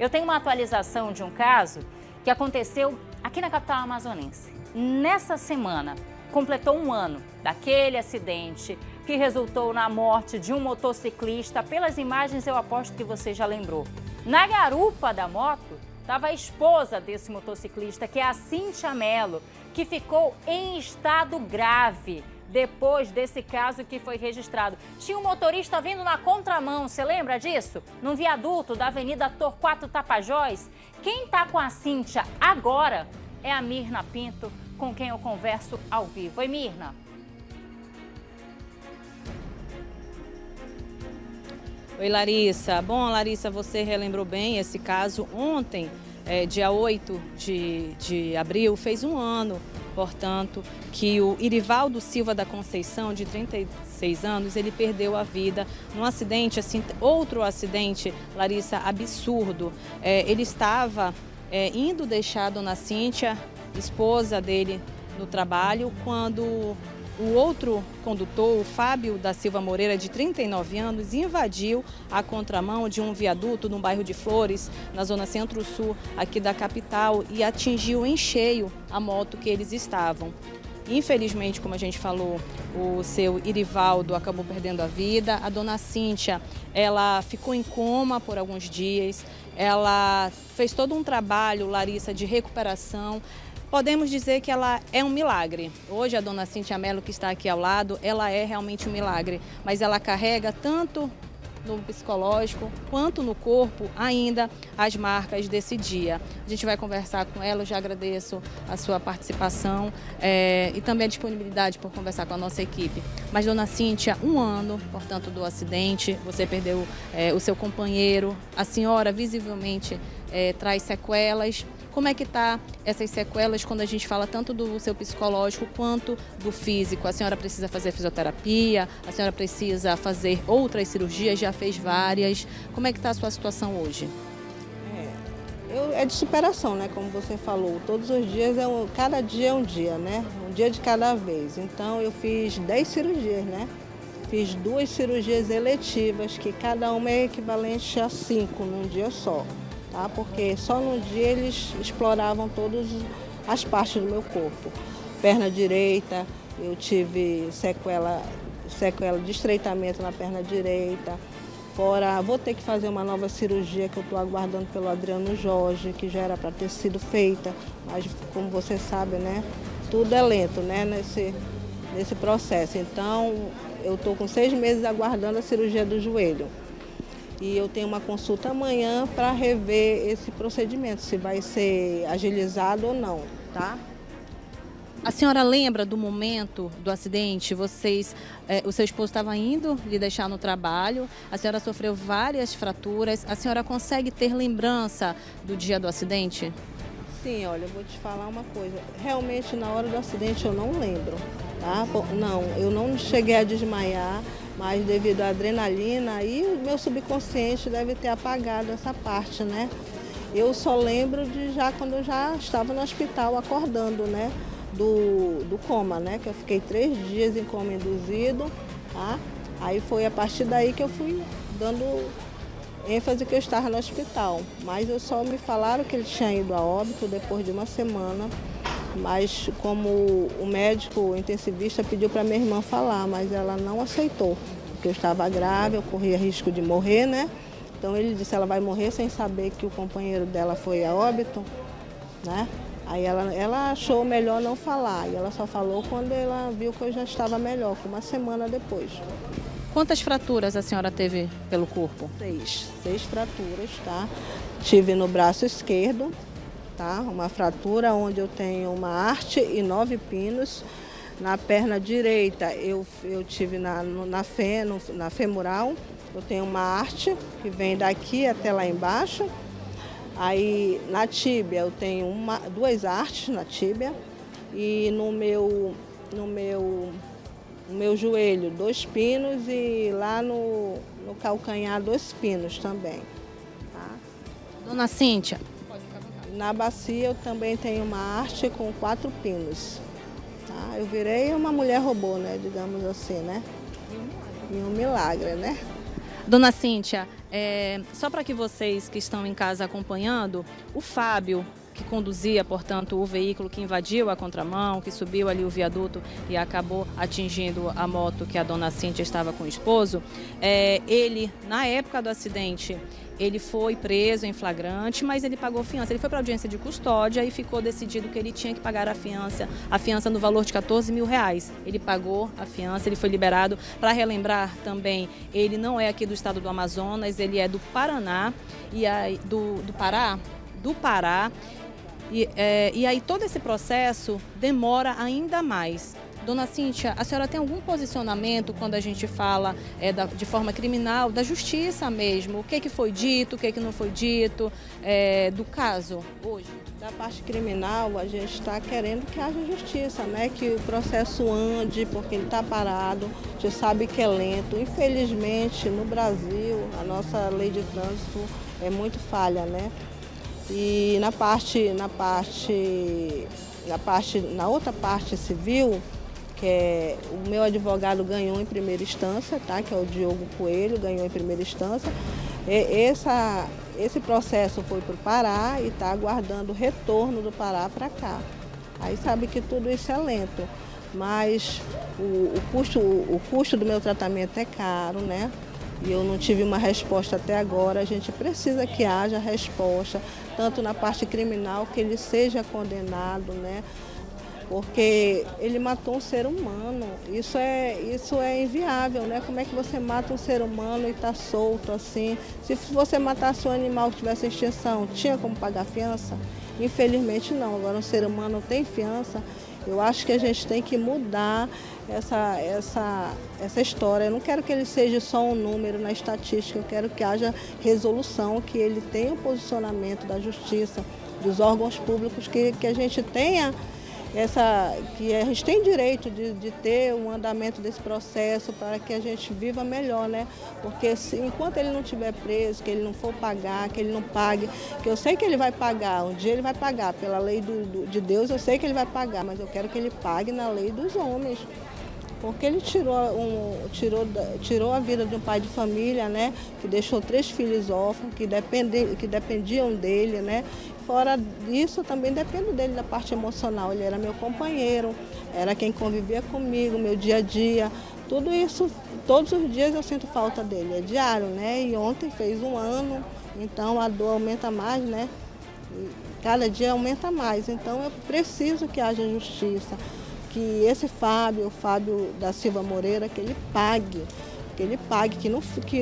Eu tenho uma atualização de um caso que aconteceu aqui na capital amazonense. Nessa semana, completou um ano daquele acidente que resultou na morte de um motociclista. Pelas imagens, eu aposto que você já lembrou. Na garupa da moto estava a esposa desse motociclista, que é a Cíntia Mello, que ficou em estado grave depois desse caso que foi registrado. Tinha um motorista vindo na contramão, você lembra disso? Num viaduto da Avenida Torquato Tapajós. Quem está com a Cíntia agora é a Mirna Pinto, com quem eu converso ao vivo. Oi, Mirna. Oi, Larissa. Bom, Larissa, você relembrou bem esse caso. Ontem, dia 8 de abril, fez um ano, portanto, que o Irivaldo Silva da Conceição, de 36 anos, ele perdeu a vida num acidente, assim, outro acidente, Larissa, absurdo. Ele estava indo deixar a dona Cíntia, esposa dele, no trabalho, quando o outro condutor, o Fábio da Silva Moreira, de 39 anos, invadiu a contramão de um viaduto no bairro de Flores, na zona centro-sul aqui da capital, e atingiu em cheio a moto que eles estavam. Infelizmente, como a gente falou, o seu Irivaldo acabou perdendo a vida. A dona Cíntia, ela ficou em coma por alguns dias. Ela fez todo um trabalho, Larissa, de recuperação. Podemos dizer que ela é um milagre. Hoje a dona Cíntia Mello, que está aqui ao lado, ela é realmente um milagre. Mas ela carrega tanto no psicológico quanto no corpo ainda as marcas desse dia. A gente vai conversar com ela, eu já agradeço a sua participação e também a disponibilidade por conversar com a nossa equipe. Mas, dona Cíntia, um ano, portanto, do acidente, você perdeu o seu companheiro, a senhora visivelmente traz sequelas. Como é que está essas sequelas quando a gente fala tanto do seu psicológico quanto do físico? A senhora precisa fazer fisioterapia, a senhora precisa fazer outras cirurgias, já fez várias. Como é que está a sua situação hoje? É de superação, né? Como você falou, todos os dias, cada dia é um dia, né? Um dia de cada vez. Então eu fiz 10 cirurgias, né? Fiz 2 cirurgias eletivas, que cada uma é equivalente a 5 num dia só. Tá? Porque só num dia eles exploravam todas as partes do meu corpo. Perna direita, eu tive sequela de estreitamento na perna direita. Fora, vou ter que fazer uma nova cirurgia que eu estou aguardando pelo Adriano Jorge, que já era para ter sido feita, mas como você sabe, né, tudo é lento, né, nesse processo. Então, eu estou com 6 meses aguardando a cirurgia do joelho. E eu tenho uma consulta amanhã para rever esse procedimento, se vai ser agilizado ou não, tá? A senhora lembra do momento do acidente? O seu esposo estava indo lhe deixar no trabalho, a senhora sofreu várias fraturas. A senhora consegue ter lembrança do dia do acidente? Sim, olha, eu vou te falar uma coisa. Realmente, na hora do acidente, eu não lembro, tá? Não, eu não cheguei a desmaiar, mas devido à adrenalina, aí o meu subconsciente deve ter apagado essa parte, né? Eu só lembro de quando eu já estava no hospital acordando, né? Do coma, né? Que eu fiquei 3 dias em coma induzido, tá? Aí foi a partir daí que eu fui dando ênfase que eu estava no hospital. Mas eu só me falaram que ele tinha ido a óbito depois de uma semana. Mas como o médico intensivista pediu para minha irmã falar, mas ela não aceitou, porque eu estava grave, eu corria risco de morrer, né? Então ele disse, ela vai morrer sem saber que o companheiro dela foi a óbito, né? Aí ela achou melhor não falar, e ela só falou quando ela viu que eu já estava melhor, com uma semana depois. Quantas fraturas a senhora teve pelo corpo? 6 fraturas, tá? Tive no braço esquerdo, tá? Uma fratura onde eu tenho uma haste e 9 pinos. Na perna direita eu tive na femoral, eu tenho uma haste que vem daqui até lá embaixo. Aí na tíbia eu tenho 2 hastes na tíbia e no meu joelho 2 pinos e lá no calcanhar 2 pinos também. Tá? Dona Cíntia. Na bacia eu também tenho uma haste com 4 pinos. Tá? Eu virei uma mulher robô, né? Digamos assim, né? E um milagre, né? Dona Cíntia, Só para que vocês que estão em casa acompanhando, o Fábio, que conduzia, portanto, o veículo que invadiu a contramão, que subiu ali o viaduto e acabou atingindo a moto que a dona Cíntia estava com o esposo, ele, na época do acidente, ele foi preso em flagrante, mas ele pagou fiança. Ele foi para a audiência de custódia e ficou decidido que ele tinha que pagar a fiança no valor de R$14 mil. Ele pagou a fiança, ele foi liberado. Para relembrar também, ele não é aqui do estado do Amazonas, ele é do Paraná, e aí, do Pará. E aí todo esse processo demora ainda mais. Dona Cíntia, a senhora tem algum posicionamento quando a gente fala de forma criminal, da justiça mesmo? O que foi dito, o que não foi dito do caso hoje? Da parte criminal, a gente está querendo que haja justiça, né? Que o processo ande, porque ele está parado, a gente sabe que é lento. Infelizmente, no Brasil, a nossa lei de trânsito é muito falha, né? E na outra parte civil, que o meu advogado ganhou em primeira instância, tá? Que é o Diogo Coelho, ganhou em primeira instância. Esse processo foi para o Pará e está aguardando o retorno do Pará para cá. Aí sabe que tudo isso é lento, mas o custo do meu tratamento é caro, né? E eu não tive uma resposta até agora. A gente precisa que haja resposta, tanto na parte criminal, que ele seja condenado, né? Porque ele matou um ser humano. Isso é inviável, né? Como é que você mata um ser humano e está solto assim? Se você matasse um animal que tivesse extinção, tinha como pagar fiança? Infelizmente não. Agora um ser humano tem fiança. Eu acho que a gente tem que mudar essa história. Eu não quero que ele seja só um número na estatística, eu quero que haja resolução, que ele tenha um posicionamento da justiça, dos órgãos públicos, que a gente tenha que a gente tem direito de ter um andamento desse processo para que a gente viva melhor, né? Porque enquanto ele não estiver preso, que ele não for pagar, que ele não pague, que eu sei que ele vai pagar, um dia ele vai pagar, pela lei de Deus eu sei que ele vai pagar, mas eu quero que ele pague na lei dos homens. Porque ele tirou a vida de um pai de família, né? Que deixou 3 filhos órfãos, que dependiam dele, né? Fora disso, também dependo dele da parte emocional. Ele era meu companheiro, era quem convivia comigo, meu dia a dia. Tudo isso, todos os dias eu sinto falta dele, é diário, né? E ontem fez 1 ano, então a dor aumenta mais, né? Cada dia aumenta mais, então eu preciso que haja justiça. Que esse Fábio, o Fábio da Silva Moreira, que ele pague, que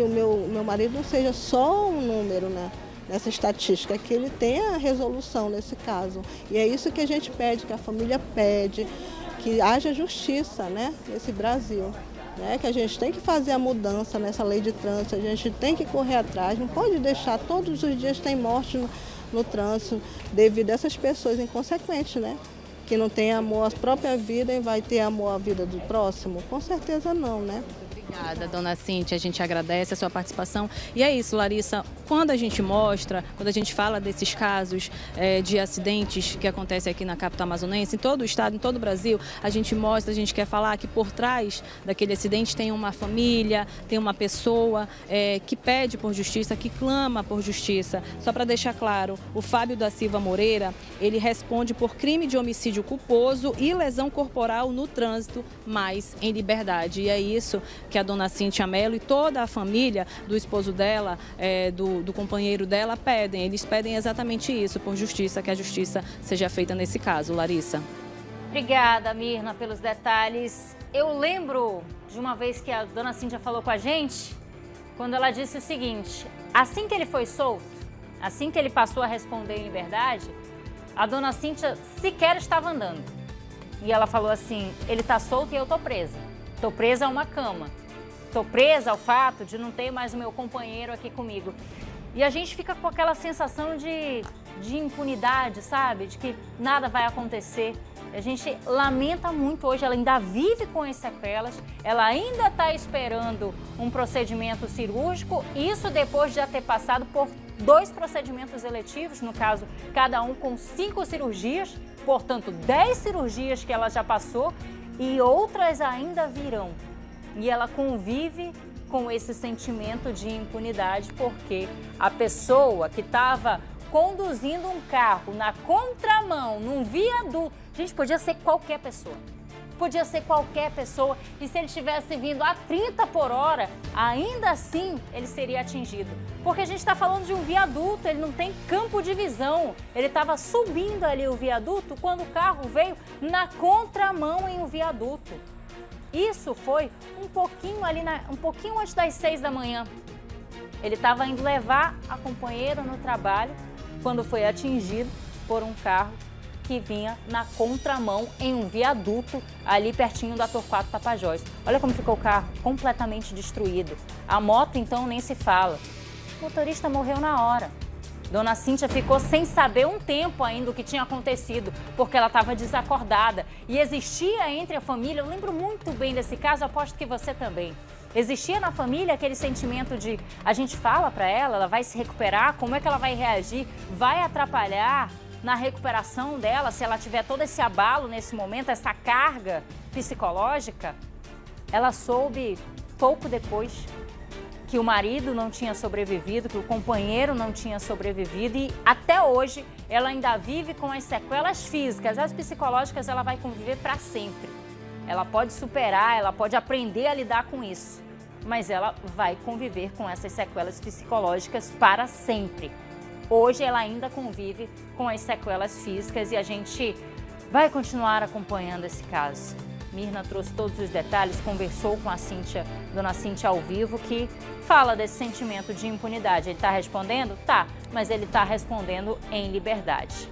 o meu marido não seja só um número, né, nessa estatística, que ele tenha resolução nesse caso. E é isso que a gente pede, que a família pede, que haja justiça, né, nesse Brasil. Né, que a gente tem que fazer a mudança nessa lei de trânsito, a gente tem que correr atrás, não pode deixar, todos os dias tem morte no trânsito devido a essas pessoas inconsequentes, né? Que não tem amor à própria vida e vai ter amor à vida do próximo? Com certeza não, né? Obrigada, dona Cíntia, a gente agradece a sua participação. E é isso, Larissa, quando a gente mostra, quando a gente fala desses casos de acidentes que acontecem aqui na capital amazonense, em todo o estado, em todo o Brasil, a gente mostra, a gente quer falar que por trás daquele acidente tem uma família, tem uma pessoa que pede por justiça, que clama por justiça. Só para deixar claro, o Fábio da Silva Moreira, ele responde por crime de homicídio culposo e lesão corporal no trânsito, mas em liberdade. E é isso que a dona Cíntia Mello e toda a família do esposo dela, do companheiro dela, pedem. Eles pedem exatamente isso, por justiça, que a justiça seja feita nesse caso. Larissa. Obrigada, Mirna, pelos detalhes. Eu lembro de uma vez que a dona Cíntia falou com a gente, quando ela disse o seguinte: assim que ele foi solto, assim que ele passou a responder em liberdade, a dona Cíntia sequer estava andando. E ela falou assim: ele está solto e eu estou presa. Estou presa a uma cama. Estou presa ao fato de não ter mais o meu companheiro aqui comigo. E a gente fica com aquela sensação de impunidade, sabe? De que nada vai acontecer. A gente lamenta muito hoje, ela ainda vive com as sequelas, ela ainda está esperando um procedimento cirúrgico, isso depois de já ter passado por 2 procedimentos eletivos, no caso, cada um com 5 cirurgias, portanto, 10 cirurgias que ela já passou e outras ainda virão. E ela convive com esse sentimento de impunidade, porque a pessoa que estava conduzindo um carro na contramão, num viaduto, gente, podia ser qualquer pessoa. Podia ser qualquer pessoa, e se ele tivesse vindo a 30 por hora, ainda assim ele seria atingido. Porque a gente está falando de um viaduto, ele não tem campo de visão. Ele estava subindo ali o viaduto quando o carro veio na contramão em um viaduto. Isso foi um pouquinho antes das 6 da manhã. Ele estava indo levar a companheira no trabalho quando foi atingido por um carro que vinha na contramão em um viaduto ali pertinho da Torquato Tapajós. Olha como ficou o carro, completamente destruído. A moto, então, nem se fala. O motorista morreu na hora. Dona Cíntia ficou sem saber um tempo ainda o que tinha acontecido, porque ela estava desacordada. E existia entre a família, eu lembro muito bem desse caso, aposto que você também. Existia na família aquele sentimento de a gente fala para ela vai se recuperar, como é que ela vai reagir, vai atrapalhar na recuperação dela, se ela tiver todo esse abalo nesse momento, essa carga psicológica. Ela soube pouco depois que o marido não tinha sobrevivido, que o companheiro não tinha sobrevivido, e até hoje ela ainda vive com as sequelas físicas. As psicológicas ela vai conviver para sempre. Ela pode superar, ela pode aprender a lidar com isso, mas ela vai conviver com essas sequelas psicológicas para sempre. Hoje ela ainda convive com as sequelas físicas e a gente vai continuar acompanhando esse caso. Mirna trouxe todos os detalhes, conversou com a Cíntia, Dona Cíntia ao vivo, que fala desse sentimento de impunidade. Ele está respondendo? Tá, mas ele está respondendo em liberdade.